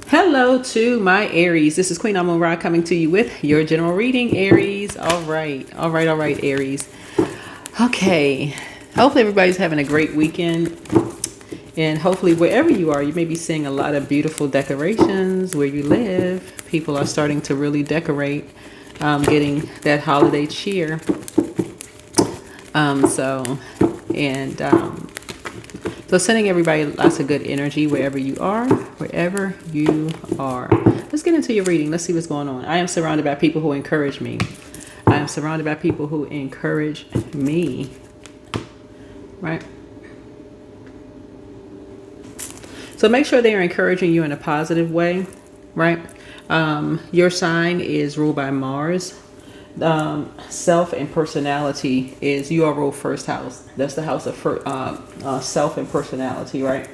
Hello to my Aries. This is Queen Amun Ra coming to you with your general reading, Aries. All right, Aries. Okay. Hopefully everybody's having a great weekend. And hopefully wherever you are, you may be seeing a lot of beautiful decorations where you live. People are starting to really decorate, getting that holiday cheer. Um, so, and So sending everybody lots of good energy wherever you are, wherever you are. Let's get into your reading. Let's see what's going on. I am surrounded by people who encourage me. I am surrounded by people who encourage me. Right? So make sure they are encouraging you in a positive way. Right? Your sign is ruled by Mars. Self and personality is your first house. That's the house of self and personality, right?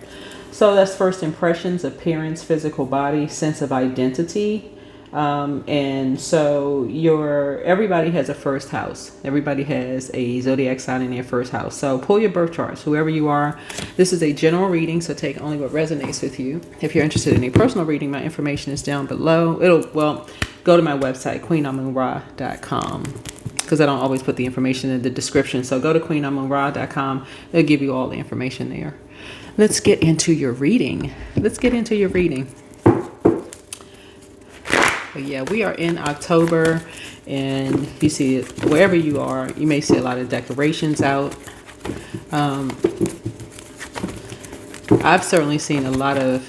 So that's first impressions, appearance, physical body, sense of identity. And so everybody has a first house. Everybody has a zodiac sign in their first house. So pull your birth charts, whoever you are. This is a general reading, so take only what resonates with you. If you're interested in a personal reading, my information is down below. Go to my website, queenamunra.com, because I don't always put the information in the description. So go to queenamunra.com. It'll give you all the information there. Let's get into your reading. But yeah, we are in October, and you see it wherever you are. You may see a lot of decorations out. I've certainly seen a lot of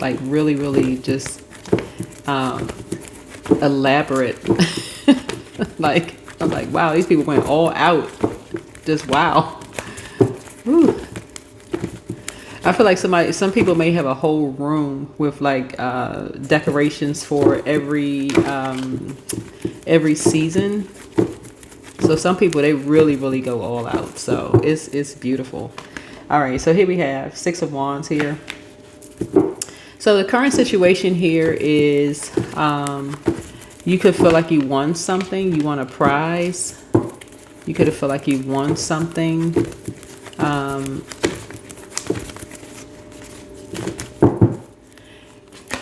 like really just elaborate. Like I'm like, wow, these people went all out. Just wow. Whew. I feel like some people may have a whole room with like decorations for every season. So some people, they really go all out. So it's beautiful. All right, so here we have 6 of Wands here. So the current situation here is you could feel like you won something. You won a prize. You could have felt like you won something.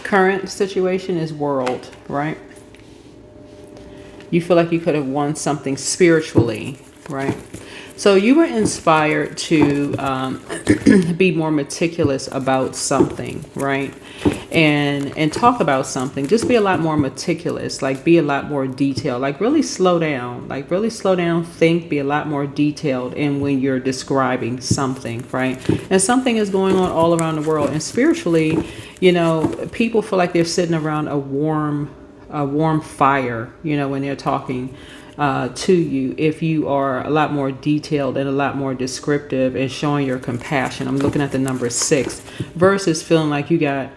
Current situation is world, right? You feel like you could have won something spiritually, right? So you were inspired to be more meticulous about something, right? And talk about something. Just be a lot more meticulous, like be a lot more detailed, like really slow down, think, be a lot more detailed in when you're describing something, right? And something is going on all around the world. And spiritually, people feel like they're sitting around a warm fire, when they're talking to you, if you are a lot more detailed and a lot more descriptive and showing your compassion. I'm looking at the number 6 versus feeling like you got,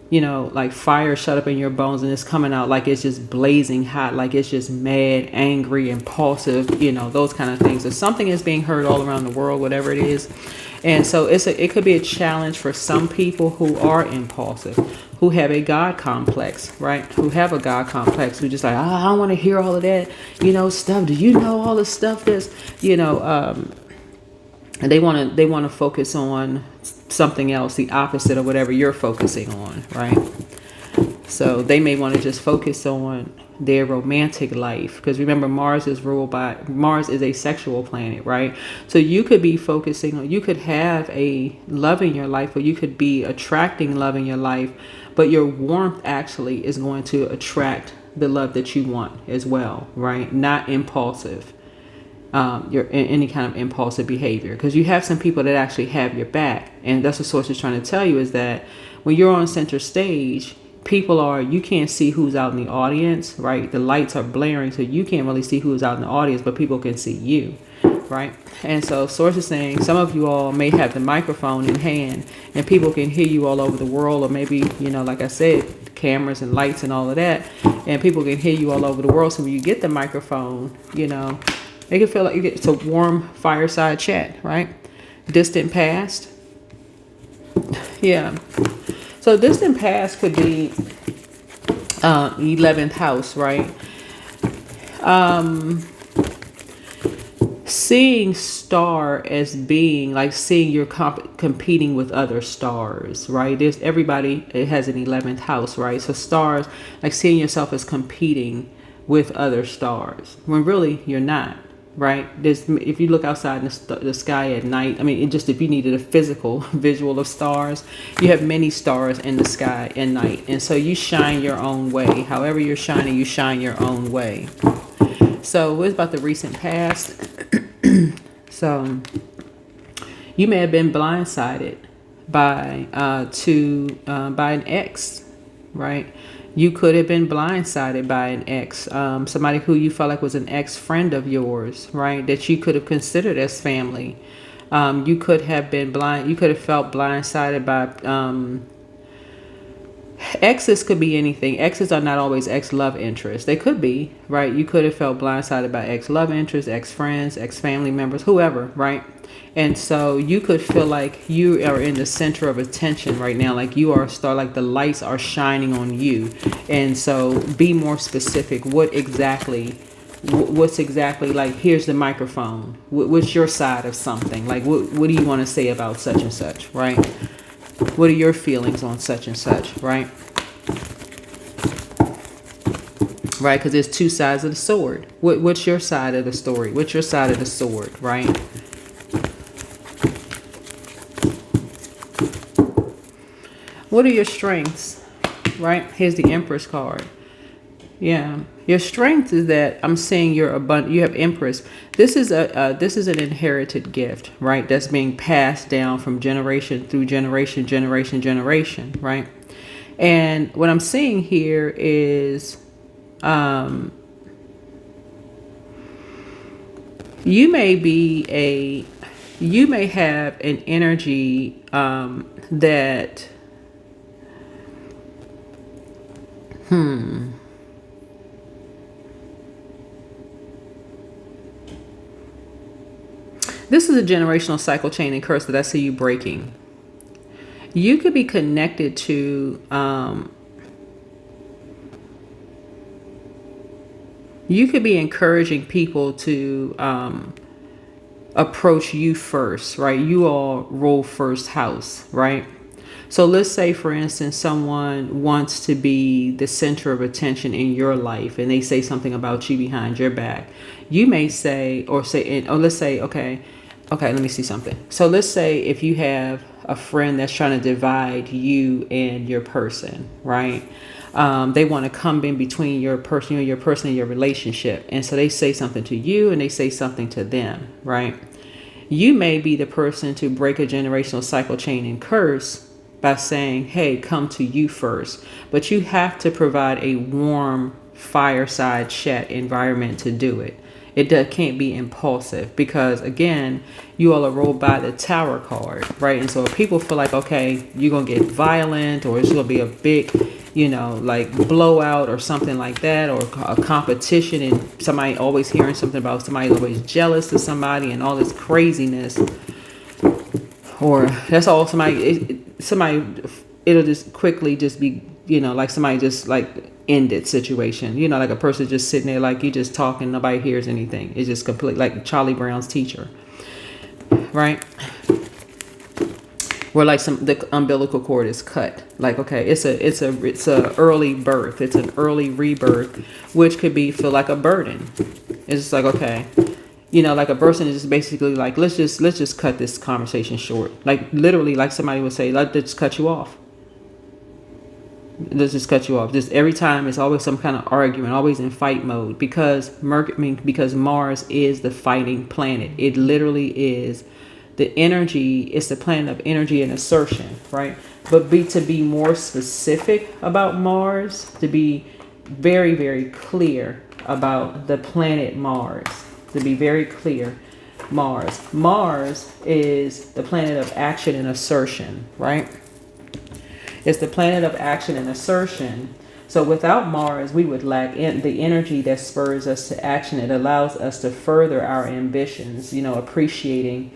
like fire shut up in your bones and it's coming out like it's just blazing hot, like it's just mad, angry, impulsive, those kind of things. If something is being heard all around the world, whatever it is. And so it could be a challenge for some people who are impulsive, who have a God complex, right? Who have a God complex, who just like, I don't want to hear all of that, stuff. Do you know all the stuff that's, and they want to focus on something else, the opposite of whatever you're focusing on, right? So they may want to just focus on their romantic life, because remember, Mars is a sexual planet, right? So you could be focusing on, you could have a love in your life, or you could be attracting love in your life, but your warmth actually is going to attract the love that you want as well, right? Not impulsive. Your any kind of impulsive behavior, because you have some people that actually have your back, and that's what source is trying to tell you, is that when you're on center stage, you can't see who's out in the audience, right? The lights are blaring, so you can't really see who's out in the audience, but people can see you, right? And so source is saying some of you all may have the microphone in hand and people can hear you all over the world, or maybe, like I said, cameras and lights and all of that, and people can hear you all over the world. So when you get the microphone, make it feel like it's a warm fireside chat, right? Distant past. Yeah. So distant past could be 11th house, right? seeing star as being like seeing you're competing with other stars, right? There's everybody, it has an 11th house, right? So stars, like seeing yourself as competing with other stars when really you're not, right? There's, if you look outside in the sky at night, I mean, it just, if you needed a physical visual of stars, you have many stars in the sky at night. And so you shine your own way. However you're shining, you shine your own way. So what about the recent past? So you may have been blindsided by by an ex, right? You could have been blindsided by an ex, somebody who you felt like was an ex-friend of yours, right? That you could have considered as family. You could have been blind. You could have felt blindsided by exes. Could be anything. Exes are not always ex-love interests. They could be, right? You could have felt blindsided by ex-love interests, ex-friends, ex-family members, whoever, right? And so you could feel like you are in the center of attention right now, like you are a star, like the lights are shining on you. And so be more specific. What's exactly, like, here's the microphone. What's your side of something? Like, what do you want to say about such and such, right? What are your feelings on such and such, right? Right, because there's two sides of the sword. What's your side of the story? What's your side of the sword, right? What are your strengths, right? Here's the Empress card. Yeah, your strength is that I'm saying you're abundant. You have Empress. This is an inherited gift, right? That's being passed down from generation through generation, right? And what I'm seeing here is, you may have an energy that. This is a generational cycle chain and curse that I see you breaking. You could be connected to, you could be encouraging people to approach you first, right? You all roll first house, right? So let's say, for instance, someone wants to be the center of attention in your life and they say something about you behind your back. You may say, let's say, okay, let me see something. So let's say if you have a friend that's trying to divide you and your person, right? They want to come in between your person and your relationship. And so they say something to you and they say something to them, right? You may be the person to break a generational cycle chain and curse by saying, hey, come to you first. But you have to provide a warm fireside chat environment to do it. It can't be impulsive because, again, you all are rolled by the Tower card, right? And so if people feel like, okay, you're going to get violent or it's going to be a big, like blowout or something like that, or a competition and somebody always hearing something about somebody always jealous of somebody and all this craziness, or that's all somebody, it'll just quickly just be, like somebody just like ended situation, like a person just sitting there like you just talking, nobody hears anything. It's just complete, like Charlie Brown's teacher, right? Where like the umbilical cord is cut. Like, okay, it's a early birth. It's an early rebirth, which could feel like a burden. It's just like, okay, like a person is just basically like, let's just cut this conversation short. Like literally, like somebody would say, let's just cut you off. Let's just cut you off. Just every time it's always some kind of argument, always in fight mode, because Mars is the fighting planet. It literally is the energy. It's the planet of energy and assertion, right? But to be more specific about Mars, to be very, very clear about the planet Mars, to be very clear, Mars is the planet of action and assertion, right? It's the planet of action and assertion. So without Mars, we would lack the energy that spurs us to action. It allows us to further our ambitions. Appreciating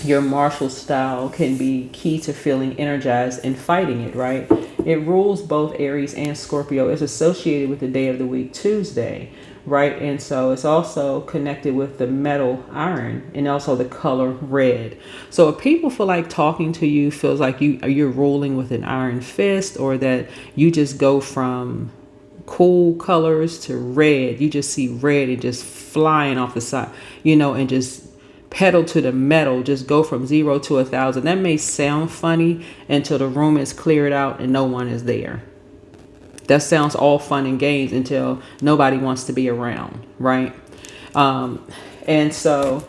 your martial style can be key to feeling energized and fighting it, right? It rules both Aries and Scorpio. It's associated with the day of the week, Tuesday, right? And so it's also connected with the metal iron and also the color red. So if people feel like talking to you feels like you're ruling with an iron fist, or that you just go from cool colors to red, you just see red and just flying off the side, and just pedal to the metal, just go from 0 to 1,000. That may sound funny until the room is cleared out and no one is there. That sounds all fun and games until nobody wants to be around, right? And so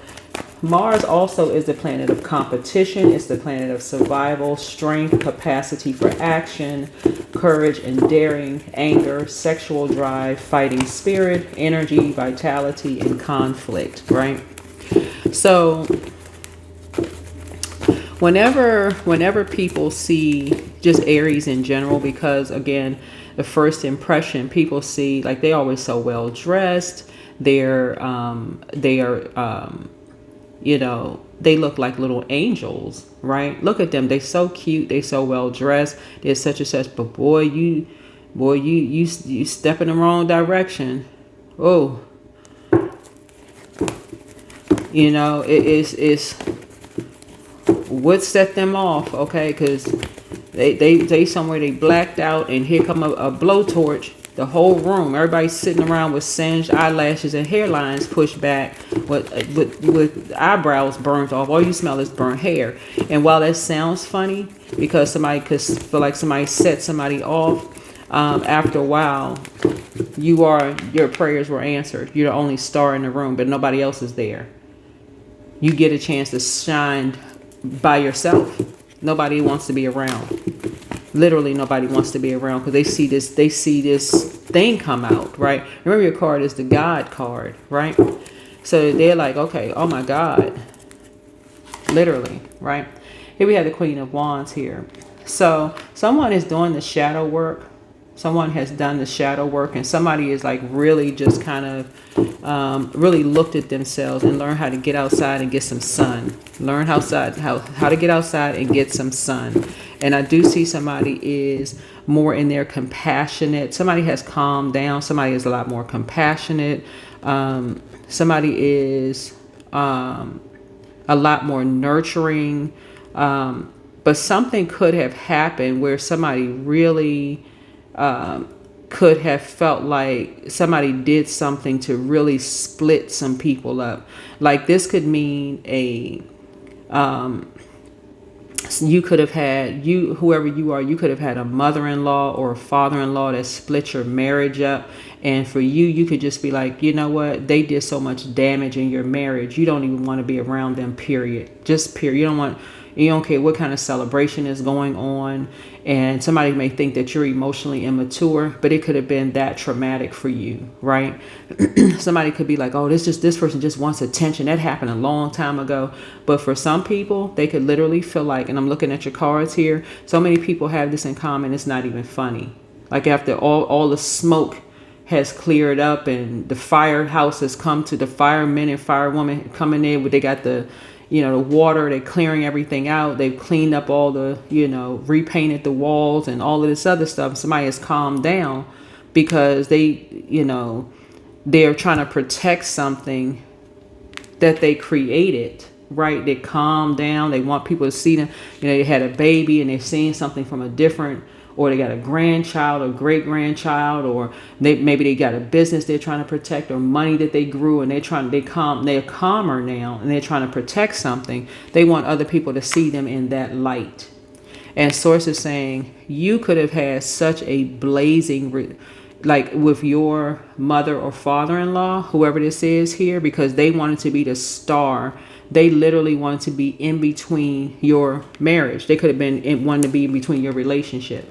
Mars also is the planet of competition. It's the planet of survival, strength, capacity for action, courage and daring, anger, sexual drive, fighting spirit, energy, vitality, and conflict, right? So whenever people see just Aries in general, because again, the first impression people see, like, they always so well dressed. They look like little angels, right? Look at them. They so cute. They so well dressed. They're such and such. But boy, you step in the wrong direction. Oh, it's what set them off, okay? Because they somewhere, they blacked out, and here come a blowtorch. The whole room, everybody's sitting around with singed eyelashes and hairlines pushed back, with eyebrows burnt off. All you smell is burnt hair. And while that sounds funny, because somebody could feel like somebody set somebody off, after a while, your prayers were answered. You're the only star in the room, but nobody else is there. You get a chance to shine by yourself. Nobody wants to be around. Literally nobody wants to be around, because they see this thing come out, right? Remember, your card is the God card, right? So they're like, okay, oh my God. Literally, right? Here we have the Queen of Wands here. So someone is doing the shadow work. Someone has done the shadow work, and somebody is like really just kind of really looked at themselves and learned how to get outside and get some sun. Learn how to get outside and get some sun. And I do see somebody is more in their compassionate. Somebody has calmed down. Somebody is a lot more compassionate. Somebody is a lot more nurturing. But something could have happened where somebody really could have felt like somebody did something to really split some people up. Like, this could mean you could have had, whoever you are, you could have had a mother-in-law or a father-in-law that split your marriage up. And for you could just be like, you know what? They did so much damage in your marriage. You don't even want to be around them, period. Just period. You don't care what kind of celebration is going on. And somebody may think that you're emotionally immature, but it could have been that traumatic for you, right? Somebody could be like, oh, this person just wants attention. That happened a long time ago. But for some people, they could literally feel like, and I'm looking at your cards here, so many people have this in common, it's not even funny. Like, after all the smoke has cleared up and the firehouse has come to, the firemen and firewomen coming in, they got the water, they're clearing everything out. They've cleaned up all the, repainted the walls and all of this other stuff. Somebody has calmed down because they're trying to protect something that they created, right? They calm down. They want people to see them. They had a baby and they're seeing something from a different, or they got a grandchild or great grandchild, or maybe they got a business they're trying to protect, or money that they grew, and they're calmer now and they're trying to protect something. They want other people to see them in that light. And Source is saying you could have had such a blazing, like with your mother or father-in-law, whoever this is here, because they wanted to be the star. They literally wanted to be in between your marriage. They could have been wanting to be in between your relationship.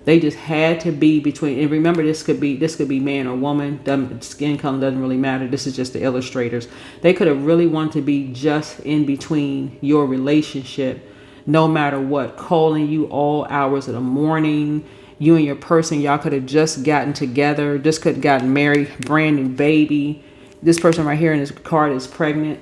They just had to be between. And remember, this could be man or woman. Skin color doesn't really matter. This is just the illustrators. They could have really wanted to be just in between your relationship, no matter what. Calling you all hours of the morning. You and your person, y'all could have just gotten together. Just could have gotten married, brand new baby. This person right here in this card is pregnant.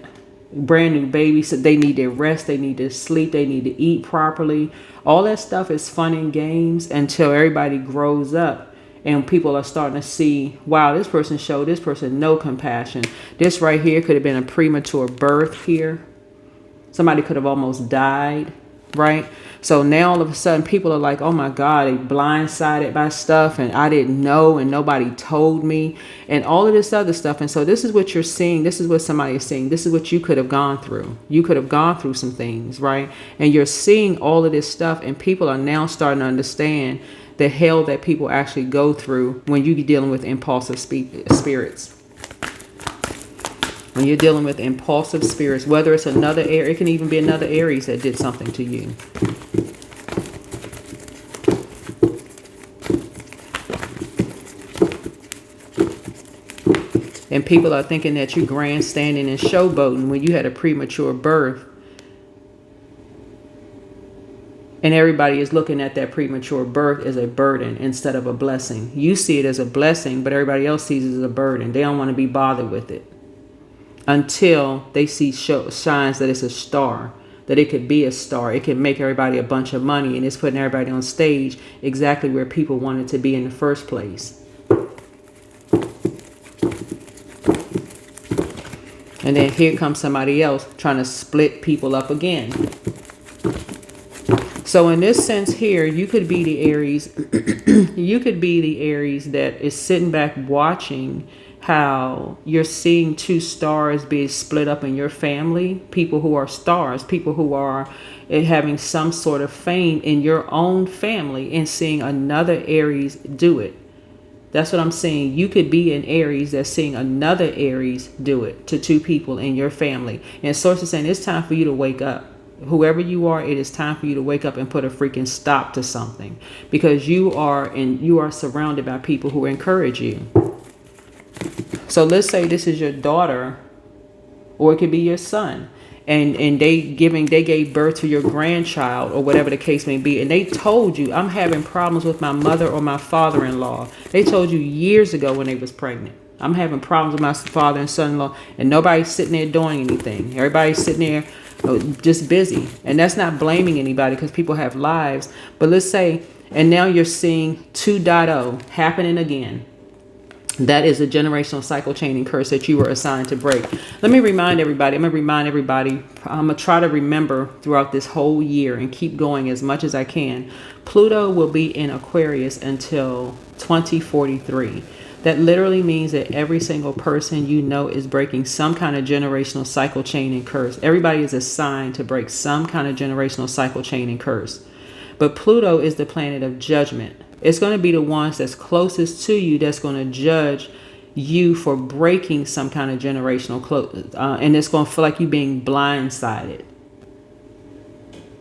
brand new babies, so they need their rest, they need to sleep, they need to eat properly. All that stuff is fun and games until everybody grows up and people are starting to see, wow, this person showed this person no compassion. This right here could have been a premature birth here. Somebody could have almost died, right? So now all of a sudden people are like, oh my God, they blindsided by stuff and I didn't know and nobody told me and all of this other stuff. And so this is what you're seeing. This is what somebody is seeing. This is what you could have gone through. You could have gone through some things, right? And you're seeing all of this stuff and people are now starting to understand the hell that people actually go through when you're dealing with impulsive spirits. When you're dealing with impulsive spirits, whether it's another Aries, it can even be another Aries that did something to you. And people are thinking that you're grandstanding and showboating when you had a premature birth. And everybody is looking at that premature birth as a burden instead of a blessing. You see it as a blessing, but everybody else sees it as a burden. They don't want to be bothered with it until they see signs that it's a star, that it could be a star. It can make everybody a bunch of money, and it's putting everybody on stage exactly where people wanted to be in the first place. And then here comes somebody else trying to split people up again. So in this sense here, you could be the Aries. You could be the Aries that is sitting back watching how you're seeing two stars being split up in your family. People who are stars, people who are having some sort of fame in your own family, and seeing another Aries do it. That's what I'm saying. You could be an Aries that's seeing another Aries do it to two people in your family. And source is saying it's time for you to wake up. Whoever you are, it is time for you to wake up and put a freaking stop to something, because you are surrounded by people who encourage you. So let's say this is your daughter, or it could be your son, and they gave birth to your grandchild or whatever the case may be, and they told you, I'm having problems with my mother or my father-in-law. They told you years ago when they was pregnant, I'm having problems with my father and son-in-law, and nobody's sitting there doing anything. Everybody's sitting there just busy. And that's not blaming anybody, because people have lives. But let's say, and now you're seeing 2.0 happening again. That is a generational cycle chaining curse that you were assigned to break. Let me remind everybody. I'm going to try to remember throughout this whole year and keep going as much as I can. Pluto will be in Aquarius until 2043. That literally means that every single person you know is breaking some kind of generational cycle chain and curse. Everybody is assigned to break some kind of generational cycle chain and curse. But Pluto is the planet of judgment. It's going to be the ones that's closest to you that's going to judge you for breaking some kind of generational and it's going to feel like you being blindsided.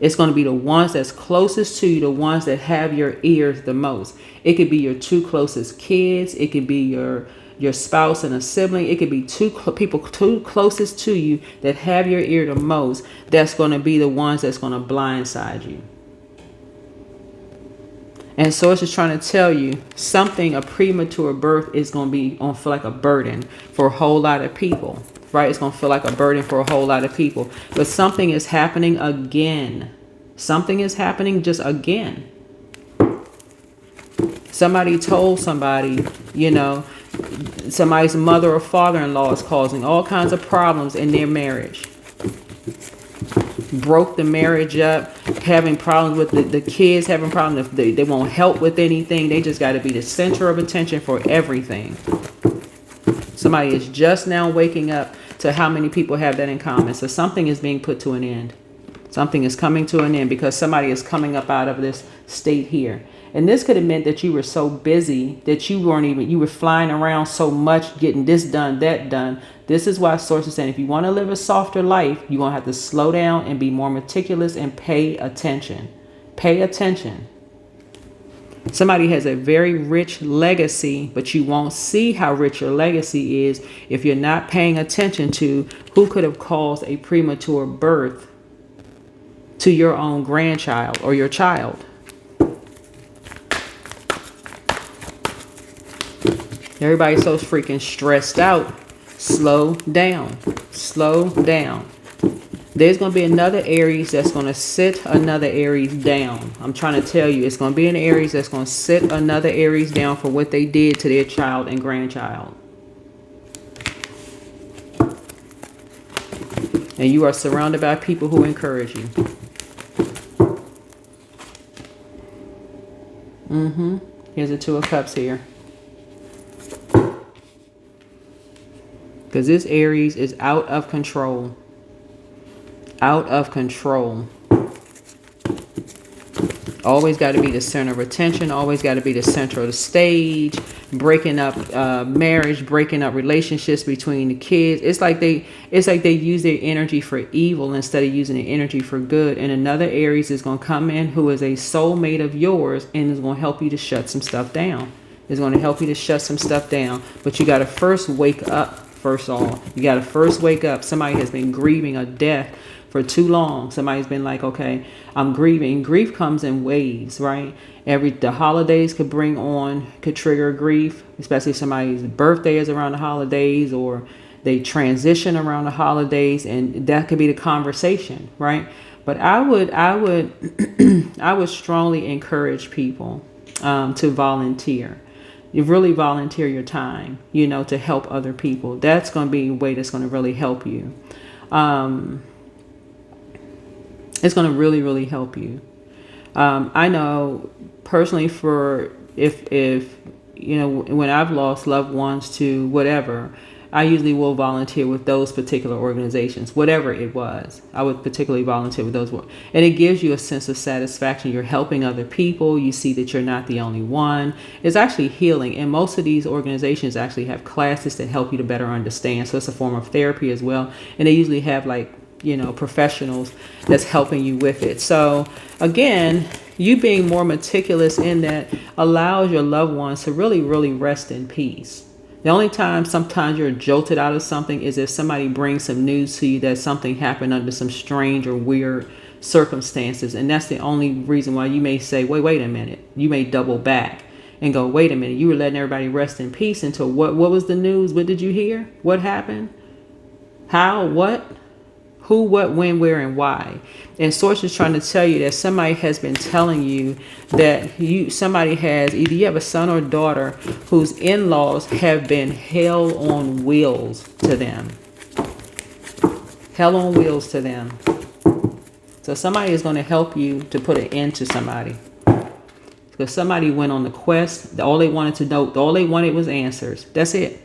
It's going to be the ones that's closest to you, the ones that have your ears the most. It could be your two closest kids. It could be your spouse and a sibling. It could be two closest to you that have your ear the most. That's going to be the ones that's going to blindside you. And so it's just trying to tell you something, a premature birth is going to be feel like a burden for a whole lot of people. Right? It's going to feel like a burden for a whole lot of people. But something is happening again. Something is happening just again. Somebody told somebody, somebody's mother or father-in-law is causing all kinds of problems in their marriage. Broke the marriage up, having problems with the kids, having problems. They won't help with anything. They just got to be the center of attention for everything. Somebody is just now waking up to how many people have that in common. So something is being put to an end. Something is coming to an end because somebody is coming up out of this state here. And this could have meant that you were so busy that you were flying around so much, getting this done, that done. This is why Source is saying, if you want to live a softer life, you're going to have to slow down and be more meticulous and pay attention. Pay attention. Somebody has a very rich legacy, but you won't see how rich your legacy is if you're not paying attention to who could have caused a premature birth to your own grandchild or your child. Everybody's so freaking stressed out. Slow down. Slow down. There's going to be another Aries that's going to sit another Aries down. I'm trying to tell you, it's going to be an Aries that's going to sit another Aries down for what they did to their child and grandchild. And you are surrounded by people who encourage you. Here's the Two of Cups here. Because this Aries is out of control. Out of control. Always got to be the center of attention. Always got to be the center of the stage. Breaking up marriage, breaking up relationships between the kids. It's like they use their energy for evil instead of using their energy for good. And another Aries is going to come in who is a soulmate of yours and is going to help you to shut some stuff down. Is going to help you to shut some stuff down. But you got to first wake up. First off, you got to first wake up. Somebody has been grieving a death for too long. Somebody's been like, okay, I'm grieving. Grief comes in waves, right? The holidays could trigger grief, especially if somebody's birthday is around the holidays or they transition around the holidays, and that could be the conversation, right? But I would I would strongly encourage people to volunteer. You really volunteer your time, to help other people. That's going to be a way that's going to really help you. It's going to really, really help you. I know personally if when I've lost loved ones to whatever, I usually will volunteer with those particular organizations, whatever it was. I would particularly volunteer with those. And it gives you a sense of satisfaction. You're helping other people. You see that you're not the only one. It's actually healing. And most of these organizations actually have classes that help you to better understand. So it's a form of therapy as well. And they usually have professionals that's helping you with it. So again, you being more meticulous in that allows your loved ones to really, really rest in peace. The only time sometimes you're jolted out of something is if somebody brings some news to you that something happened under some strange or weird circumstances. And that's the only reason why you may say, wait a minute. You may double back and go, wait a minute. You were letting everybody rest in peace until what was the news? What did you hear? What happened? How? What? Who, what, when, where, and why. And Source is trying to tell you that somebody has been telling you that somebody has, either you have a son or daughter whose in-laws have been hell on wheels to them. Hell on wheels to them. So somebody is going to help you to put an end to somebody. Because somebody went on the quest. All they wanted to know, all they wanted was answers. That's it.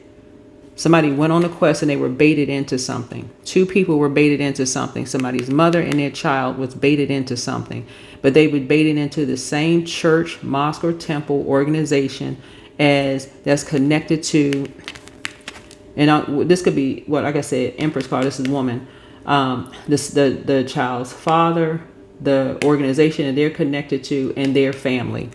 Somebody went on a quest and they were baited into something. Two people were baited into something. Somebody's mother and their child was baited into something. But they were baited into the same church, mosque, or temple organization that's connected to, and this could be, like I said, Empress card, this is woman. The child's father, the organization that they're connected to, and their family.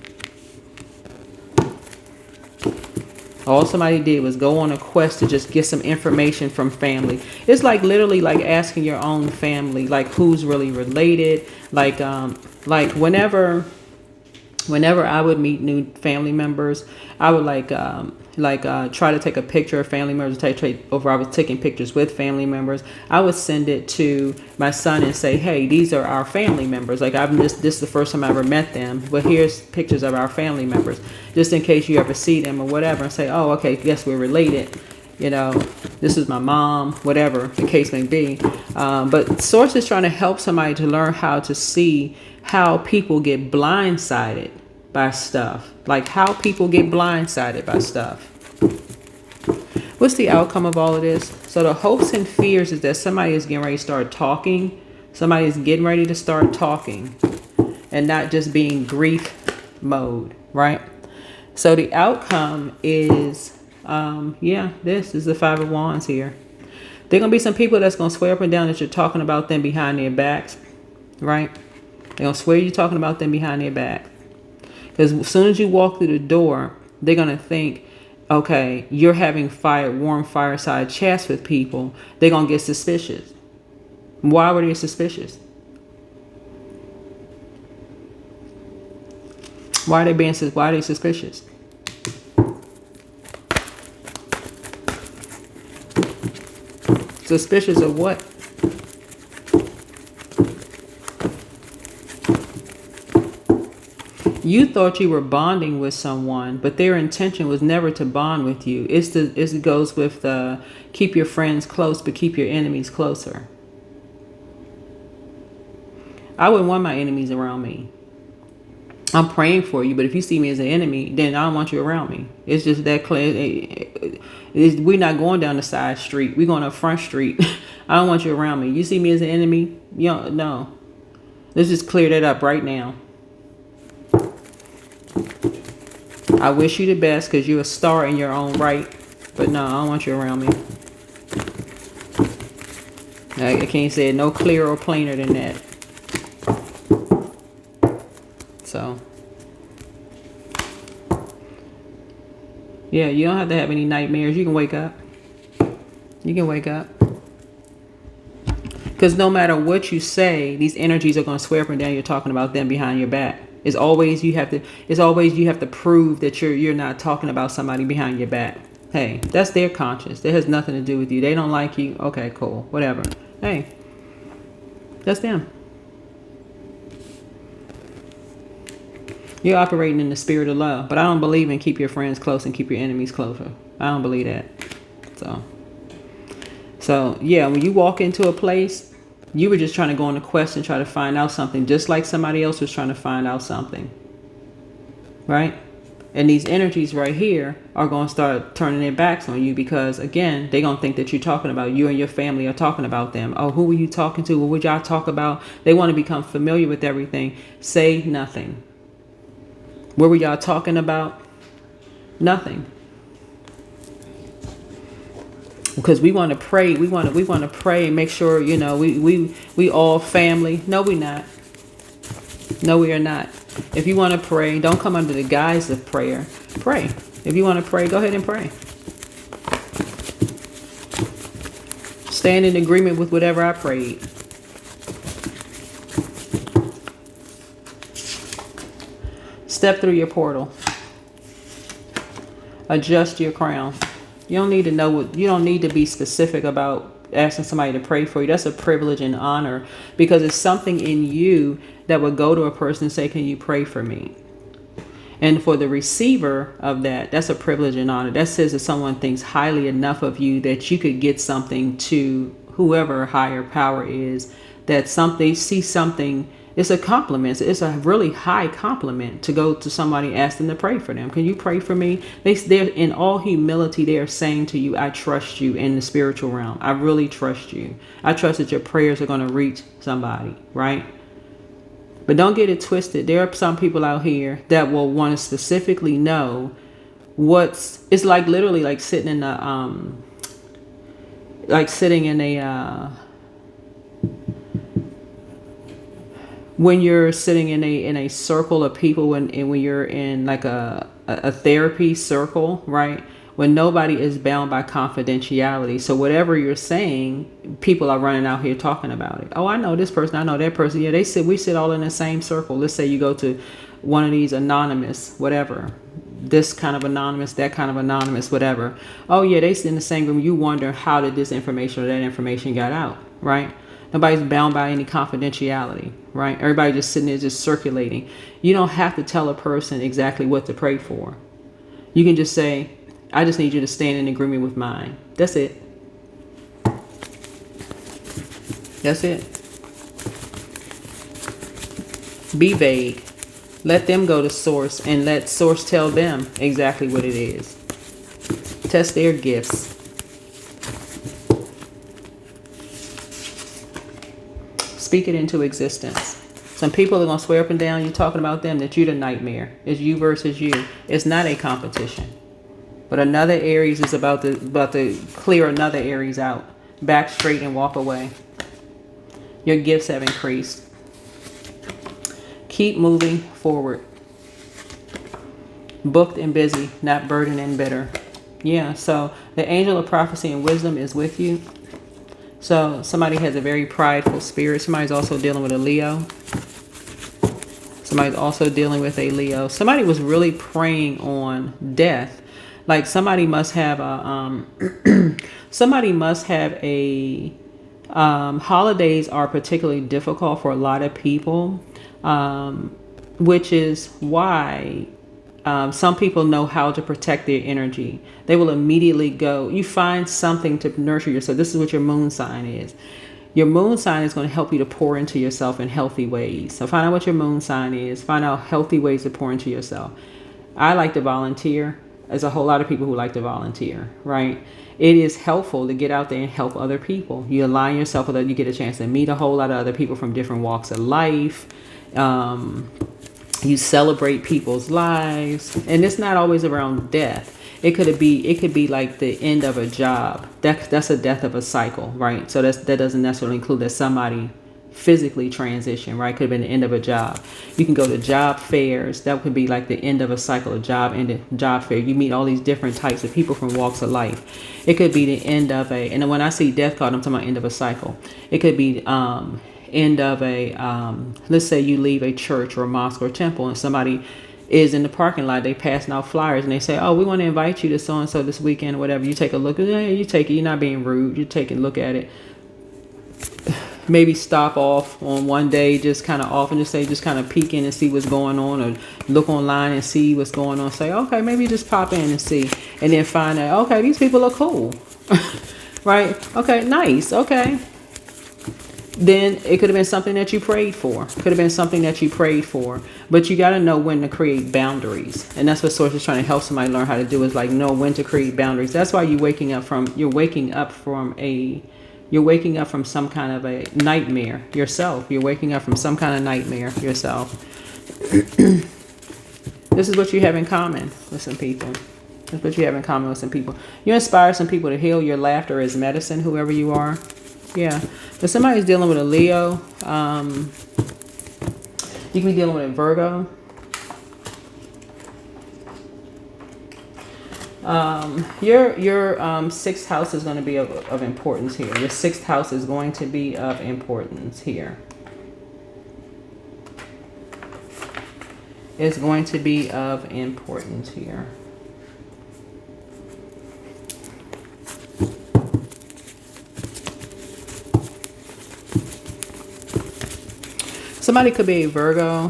All somebody did was go on a quest to just get some information from family. It's like literally like asking your own family, like who's really related. Like whenever I would meet new family members, I would try to take a picture of family members, or I was taking pictures with family members. I would send it to my son and say, hey, these are our family members. Like this is the first time I ever met them, but here's pictures of our family members, just in case you ever see them or whatever, and say, oh, okay, yes, we're related. This is my mom, whatever the case may be. But Source is trying to help somebody to learn how to see how people get blindsided by stuff. Like how people get blindsided by stuff. What's the outcome of all of this? So the hopes and fears is that somebody is getting ready to start talking. Somebody is getting ready to start talking and not just being grief mode, right? So the outcome is, this is the Five of Wands here. There are going to be some people that's going to swear up and down that you're talking about them behind their backs, right? They're going to swear you're talking about them behind their back. Because as soon as you walk through the door, they're going to think, okay, you're having warm fireside chats with people. They're going to get suspicious. Why were they suspicious? Why are they suspicious? Suspicious of what? You thought you were bonding with someone, but their intention was never to bond with you. It goes with keep your friends close, but keep your enemies closer. I wouldn't want my enemies around me. I'm praying for you, but if you see me as an enemy, then I don't want you around me. It's just that clear. We're not going down the side street. We're going up front street. I don't want you around me. You see me as an enemy? No. Let's just clear that up right now. I wish you the best because you're a star in your own right. But no, I don't want you around me. I can't say it no clearer or plainer than that. So, yeah, you don't have to have any nightmares. You can wake up. You can wake up. Because no matter what you say, these energies are going to swear up and down you're talking about them behind your back. It's always you have to prove that you're not talking about somebody behind your back. Hey, that's their conscience. That has nothing to do with you. They don't like you. Okay, cool. Whatever. Hey, that's them. You're operating in the spirit of love, but I don't believe in keep your friends close and keep your enemies closer. I don't believe that. So yeah, when you walk into a place, you were just trying to go on a quest and try to find out something, just like somebody else was trying to find out something, right? And these energies right here are going to start turning their backs on you because, again, they're going to think that you're talking about you and your family are talking about them. Oh, who were you talking to? What would y'all talk about? They want to become familiar with everything. Say nothing. What were y'all talking about? Nothing. Because we want to pray. We want to pray and make sure, we all family. No, we're not. No, we are not. If you want to pray, don't come under the guise of prayer. Pray. If you want to pray, go ahead and pray. Stand in agreement with whatever I prayed. Step through your portal. Adjust your crown. You don't need to you don't need to be specific about asking somebody to pray for you. That's a privilege and honor because it's something in you that would go to a person and say, can you pray for me? And for the receiver of that, that's a privilege and honor. That says that someone thinks highly enough of you that you could get something to whoever higher power is, that they see something. It's a compliment. It's a really high compliment to go to somebody and ask them to pray for them. Can you pray for me? They're in all humility. They are saying to you, I trust you in the spiritual realm. I really trust you. I trust that your prayers are going to reach somebody, right? But don't get it twisted. There are some people out here that will want to specifically know it's like literally like sitting in when you're sitting in a circle of people when you're in like a therapy circle, right? When nobody is bound by confidentiality. So whatever you're saying, people are running out here talking about it. Oh, I know this person. I know that person. Yeah, we sit all in the same circle. Let's say you go to one of these anonymous, whatever, this kind of anonymous, that kind of anonymous, whatever. Oh yeah, they sit in the same room. You wonder how did this information or that information got out, right? Nobody's bound by any confidentiality, right? Everybody just sitting there just circulating. You don't have to tell a person exactly what to pray for. You can just say, I just need you to stand in agreement with mine. That's it. That's it. Be vague. Let them go to source and let source tell them exactly what it is. Test their gifts. Speak it into existence. Some people are going to swear up and down you talking about them that you're the nightmare. It's you versus you. It's not a competition. But another Aries is about to clear another Aries out. Back straight and walk away. Your gifts have increased. Keep moving forward. Booked and busy, not burdened and bitter. Yeah, so the angel of prophecy and wisdom is with you. So somebody has a very prideful spirit. Somebody's also dealing with a Leo. Somebody's also dealing with a Leo. Somebody was really preying on death. Like somebody must have a holidays are particularly difficult for a lot of people. which is why some people know how to protect their energy. They will immediately go, you find something to nurture yourself. This is what your moon sign is. Your moon sign is going to help you to pour into yourself in healthy ways. So find out what your moon sign is. Find out healthy ways to pour into yourself. I like to volunteer. There's a whole lot of people who like to volunteer, right? It is helpful to get out there and help other people. You align yourself with you get a chance to meet a whole lot of other people from different walks of life. You celebrate people's lives, and it's not always around death. It could be like the end of a job. That's a death of a cycle, right? So that doesn't necessarily include that somebody physically transition, right? Could have been the end of a job. You can go to job fairs. That could be like the end of a cycle of job fair. You meet all these different types of people from walks of life. It could be the end of and when I see death card, I'm talking about end of a cycle. It could be end of let's say you leave a church or a mosque or temple, and somebody is in the parking lot, they passing out flyers, and they say, oh, we want to invite you to so and so this weekend or whatever. You take a look at it, you take it, you're not being rude, you take a look at it. Maybe stop off on one day, just kind of off, and just kind of peek in and see what's going on, or look online and see what's going on. Say, okay, maybe just pop in and see, and then find out, okay, these people are cool. Right? Okay, nice. Okay. Then it could have been something that you prayed for. But you got to know when to create boundaries. And that's what Source is trying to help somebody learn how to do, is like know when to create boundaries. That's why you're waking up from some kind of a nightmare yourself. You're waking up from some kind of nightmare yourself. This is what you have in common with some people. That's what you have in common with some people. You inspire some people to heal. Your laughter is medicine, whoever you are. Yeah. But somebody's dealing with a Leo. You can be dealing with a Virgo. Your sixth house is going to be of importance here. Your sixth house is going to be of importance here. It's going to be of importance here. Somebody could be a Virgo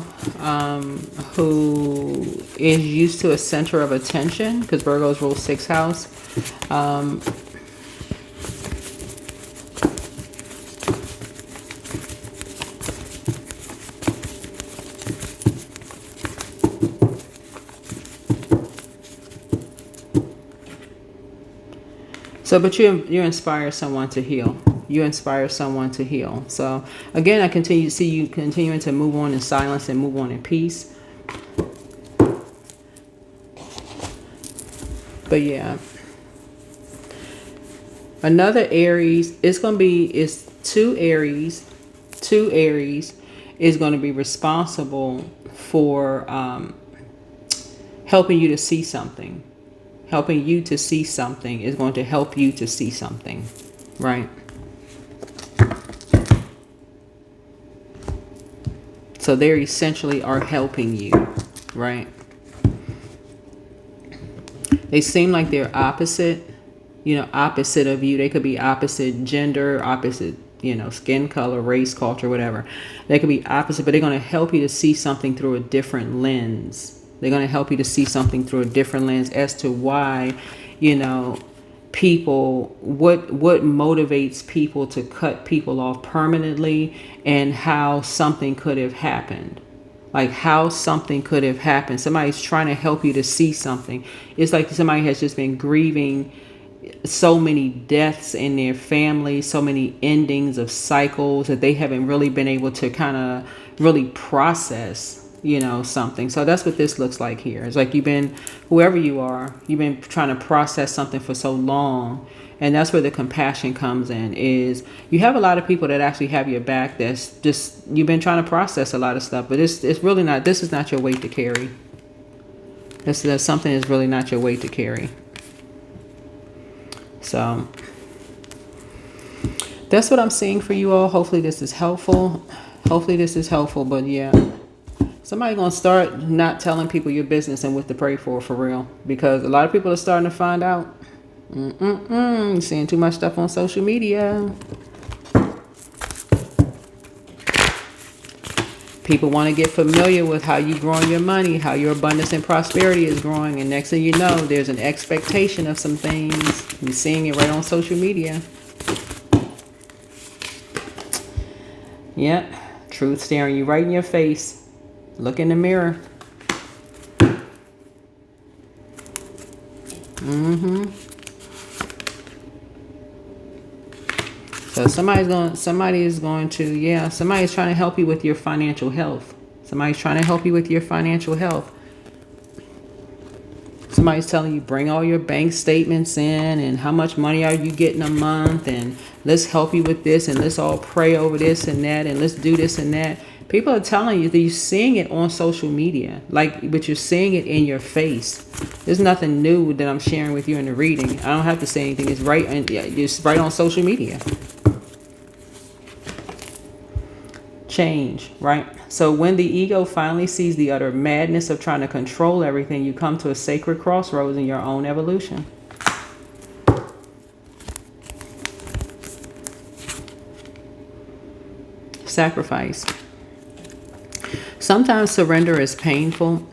who is used to a center of attention, because Virgos rule sixth house. But you inspire someone to heal. You inspire someone to heal. So again, I continue to see you continuing to move on in silence and move on in peace. But yeah, another Aries. It's two Aries. Two Aries is going to be responsible for helping you to see something. Helping you to see something is going to help you to see something, right? So they essentially are helping you, right? They seem like they're opposite, opposite of you. They could be opposite gender, opposite, skin color, race, culture, whatever. They could be opposite, but they're going to help you to see something through a different lens. They're going to help you to see something through a different lens as to why, people, what motivates people to cut people off permanently, and how something could have happened. Like how something could have happened. Somebody's trying to help you to see something. It's like somebody has just been grieving so many deaths in their family, so many endings of cycles that they haven't really been able to kind of really process, something. So that's what this looks like here. It's like whoever you are, you've been trying to process something for so long. And that's where the compassion comes in, is you have a lot of people that actually have your back. That's just, you've been trying to process a lot of stuff, but it's really not, this is not your weight to carry. There's something that's really not your weight to carry. So that's what I'm seeing for you all. Hopefully this is helpful. But yeah, somebody's going to start not telling people your business and what to pray for real. Because a lot of people are starting to find out. You're seeing too much stuff on social media. People want to get familiar with how you growing your money, how your abundance and prosperity is growing. And next thing you know, there's an expectation of some things. You're seeing it right on social media. Yep. Truth staring you right in your face. Look in the mirror. So somebody's trying to help you with your financial health. Somebody's trying to help you with your financial health. Somebody's telling you, bring all your bank statements in and how much money are you getting a month, and let's help you with this, and let's all pray over this and that, and let's do this and that. People are telling you that you're seeing it on social media, but you're seeing it in your face. There's nothing new that I'm sharing with you in the reading. I don't have to say anything. It's right on social media. Change, right? So when the ego finally sees the utter madness of trying to control everything, you come to a sacred crossroads in your own evolution. Sacrifice. Sometimes surrender is painful.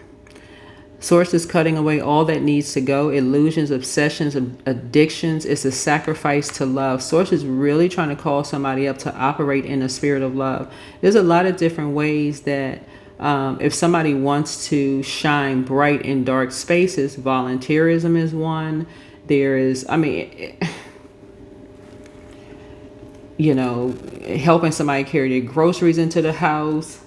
Source is cutting away all that needs to go. Illusions, obsessions, addictions. It's a sacrifice to love. Source is really trying to call somebody up to operate in a spirit of love. There's a lot of different ways that if somebody wants to shine bright in dark spaces, volunteerism is one. There is, helping somebody carry their groceries into the house,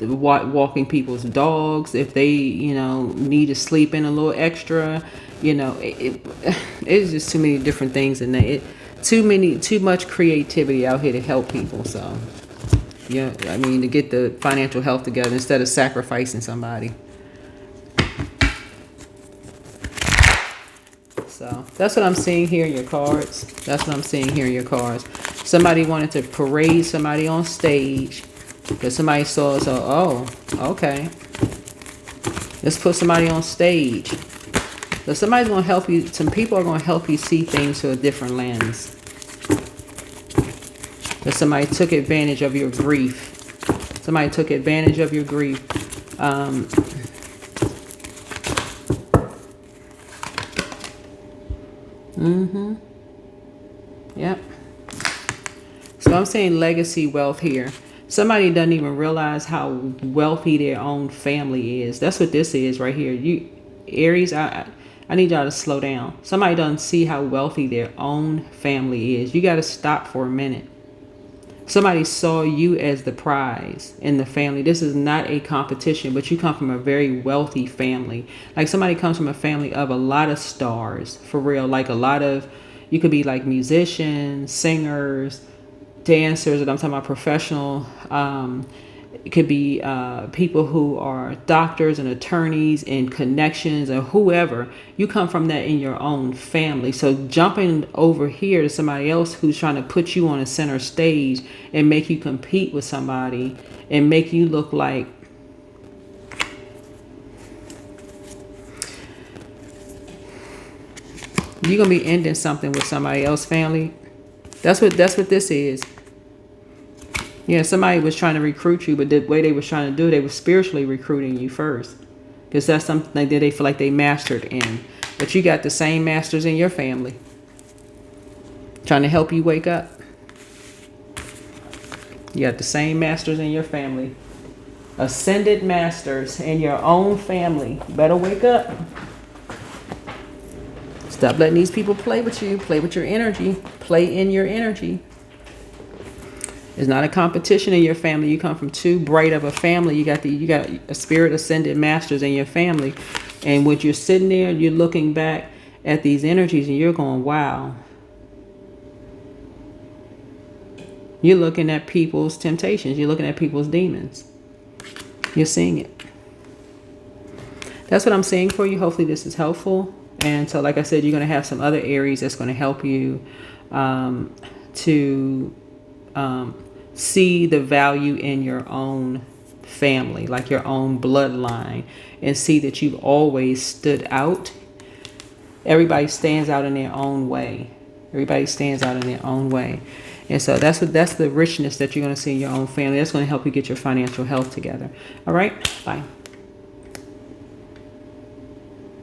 walking people's dogs if they, need to sleep in a little extra. It's just too many different things, and too much creativity out here to help people. So, to get the financial health together instead of sacrificing somebody. So that's what I'm seeing here in your cards. Somebody wanted to parade somebody on stage because somebody saw it. So, okay. Let's put somebody on stage. So somebody's going to help you. Some people are going to help you see things through a different lens. That somebody took advantage of your grief. Yep. So I'm saying legacy wealth here. Somebody doesn't even realize how wealthy their own family is. That's what this is right here. You, Aries, I need y'all to slow down. Somebody doesn't see how wealthy their own family is. You got to stop for a minute. Somebody saw you as the prize in the family. This is not a competition, but you come from a very wealthy family. Like somebody comes from a family of a lot of stars, for real. Like a lot of, you could be like musicians, singers, dancers, and I'm talking about professional. It could be people who are doctors and attorneys and connections or whoever. You come from that in your own family. So jumping over here to somebody else who's trying to put you on a center stage and make you compete with somebody and make you look like you're going to be ending something with somebody else's family. That's what this is. Yeah, somebody was trying to recruit you, but the way they was trying to do it, they were spiritually recruiting you first. Because that's something that they feel like they mastered in. But you got the same masters in your family. Trying to help you wake up. You got the same masters in your family. Ascended masters in your own family. Better wake up. Stop letting these people play with you. Play with your energy. Play in your energy. It's not a competition in your family. You come from too bright of a family. You got a spirit ascended masters in your family. And when you're sitting there, you're looking back at these energies and you're going, wow. You're looking at people's temptations. You're looking at people's demons. You're seeing it. That's what I'm saying for you. Hopefully this is helpful. And so, like I said, you're going to have some other Aries that's going to help you to see the value in your own family, like your own bloodline, and see that you've always stood out. Everybody stands out in their own way. Everybody stands out in their own way. And so that's the richness that you're going to see in your own family. That's going to help you get your financial health together. All right. Bye.